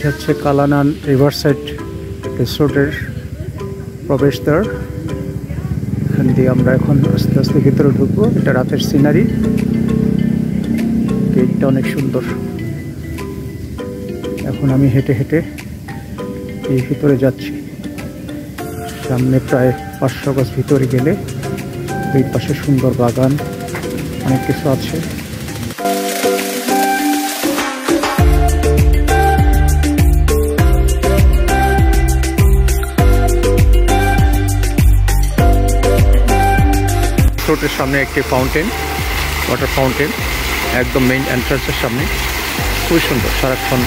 এটা হচ্ছে কালানান রিভারসাইড রিসোর্টের প্রবেশদ্বার। এখান দিয়ে আমরা এখন আস্তে আস্তে ভিতরে ঢুকবো। এটা রাতের সিনারি, গেটটা অনেক সুন্দর। এখন আমি হেঁটে হেঁটে এই ভিতরে যাচ্ছি। সামনে প্রায় 500 গজ ভিতরে গেলে এই পাশে সুন্দর বাগান, অনেক কিছু আছে। রিসোর্টের সামনে একটি ফাউন্টেন, ওয়াটার ফাউন্টেন, একদম মেইন এন্ট্রান্সের সামনে। খুবই সুন্দর, সারাক্ষণ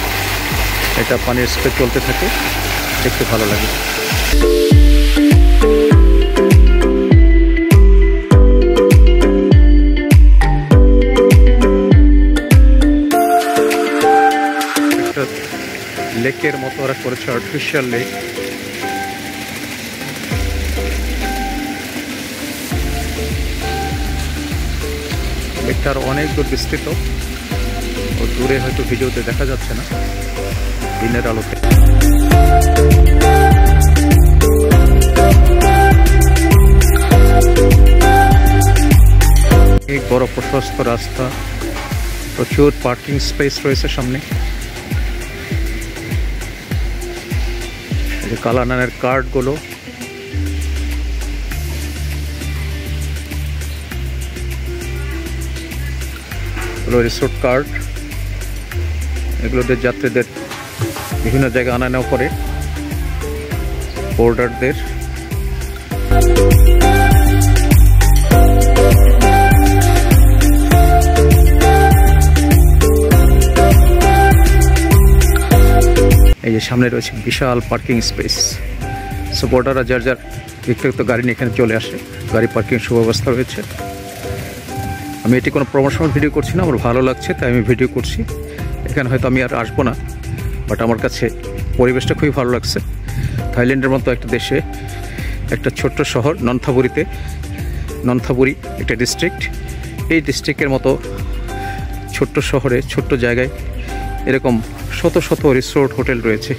এটা পানির স্প্রে চলতে থাকে, দেখতে ভালো লাগে। একটা লেকের মতো ওরা করেছে, আর্টিফিশিয়াল লেক। লেকটা আরো অনেক দূর বিস্তৃত, ও দূরে হয়তো ভিডিওতে দেখা যাচ্ছে না দিনের আলোতে। এক বড় প্রশস্ত রাস্তা, প্রচুর পার্কিং স্পেস রয়েছে সামনে। এই যে কালানানের কার্ডগুলো, রিসোর্ট কার্ড, এগুলোতে যাত্রীদের বিভিন্ন জায়গায় আনা নেওয়া করে বোর্ডারদের। এই যে সামনে রয়েছে বিশাল পার্কিং স্পেস। সো বোর্ডাররা যার যার ব্যক্তিগত গাড়ি নিয়ে এখানে চলে আসে, গাড়ি পার্কিং সুব্যবস্থা রয়েছে। আমি এটি কোনো প্রমোশনাল ভিডিও করছি না, আমার ভালো লাগছে তাই আমি ভিডিও করছি। এখানে হয়তো আমি আর আসবো না, বাট আমার কাছে পরিবেশটা খুবই ভালো লাগছে। থাইল্যান্ডের মতো একটা দেশে, একটা ছোট্ট শহর নন্থাবুরি একটা ডিস্ট্রিক্ট, এই ডিস্ট্রিক্টের মতো ছোট্ট শহরে, ছোট্ট জায়গায় এরকম শত শত রিসোর্ট হোটেল রয়েছে।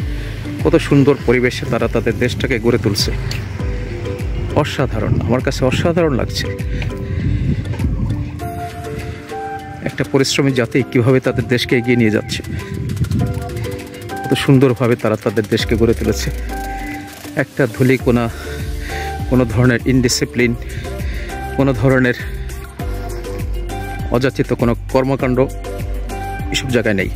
কত সুন্দর পরিবেশে তারা তাদের দেশটাকে গড়ে তুলছে। অসাধারণ, আমার কাছে অসাধারণ লাগছে। একটা পরিশ্রমী জাতি কীভাবে তাদের দেশকে এগিয়ে নিয়ে যাচ্ছে, কত সুন্দরভাবে তারা তাদের দেশকে গড়ে তুলেছে। একটা ধূলিকণা, কোনো ধরনের ইনডিসিপ্লিন, কোনো ধরনের অযাচিত কোনো কর্মকাণ্ড এসব জায়গায় নেই।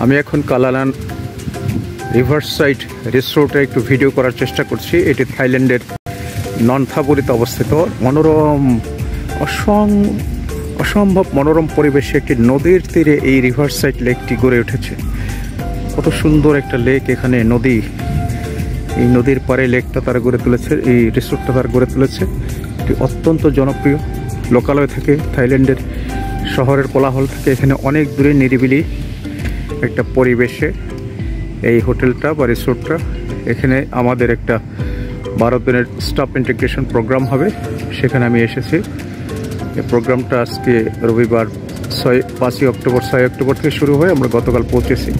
আমি এখন কালানান রিভারসাইড রিসোর্টে একটু ভিডিও করার চেষ্টা করছি। এটি থাইল্যান্ডের নন্থাবুরিতে অবস্থিত। মনোরম, অসম্ভব মনোরম পরিবেশে একটি নদীর তীরে এই রিভারসাইড লেকটি গড়ে উঠেছে। কত সুন্দর একটা লেক, এখানে নদী, এই নদীর পাড়ে লেকটা তারা গড়ে তুলেছে, এই রিসোর্টটা তারা গড়ে তুলেছে। এটি অত্যন্ত জনপ্রিয় লোকালয় থেকে, থাইল্যান্ডের শহরের কোলাহল থেকে এখানে অনেক দূরে নিরিবিলি একটা পরিবেশে এই হোটেলটা বা রিসোর্টটা। এখানে আমাদের একটা 12 দিনের স্টাফ ইন্টিগ্রেশন প্রোগ্রাম হবে, সেখানে আমি এসেছি। এই প্রোগ্রামটা আজকে রবিবার 5ই অক্টোবর 6 অক্টোবর থেকে শুরু হয়ে আমরা গতকাল পৌঁছেছি।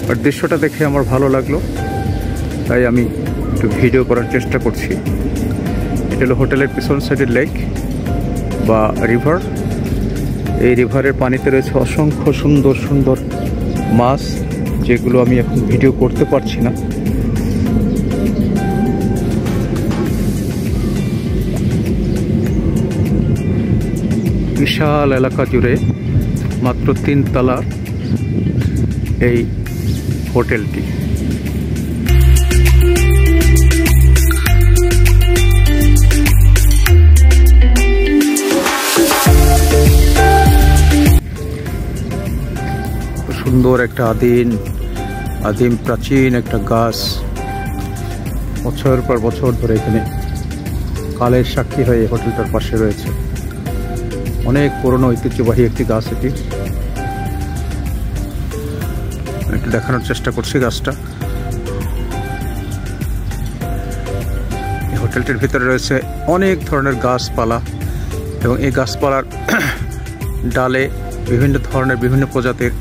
আর দৃশ্যটা দেখে আমার ভালো লাগলো, তাই আমি একটু ভিডিও করার চেষ্টা করছি। এটা হলো হোটেলের পিছন সাইডের লেক বা রিভার। এই রিভারের পানিতে রয়েছে অসংখ্য সুন্দর সুন্দর মাছ, যেগুলো আমি এখন ভিডিও করতে পারছি না। বিশাল এলাকা জুড়ে মাত্র 3 তলা এই হোটেলটি। সুন্দর একটা আদিম প্রাচীন একটা গাছ, বছর পর বছর ধরে এখানে কালের সাক্ষী হয়ে হোটেলটার পাশে রয়েছে। অনেক পুরনো ঐতিহ্যবাহী একটি গাছ এটি। একটু দেখানোর চেষ্টা করছি গাছটা। এই হোটেলটির ভিতরে রয়েছে অনেক ধরনের গাছপালা, এবং এই গাছপালার ডালে বিভিন্ন ধরনের বিভিন্ন প্রজাতির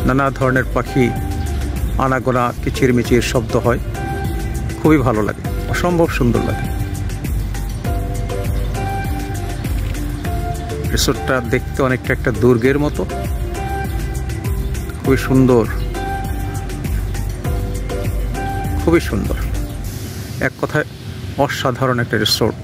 নানা ধরনের পাখি আনাগোনা কিচিরমিচির শব্দ হয়। খুবই ভালো লাগে, অসম্ভব সুন্দর লাগে। রিসোর্টটা দেখতে অনেকটা একটা দুর্গের মতো, খুবই সুন্দর, খুবই সুন্দর। এক কথায় অসাধারণ একটা রিসোর্ট।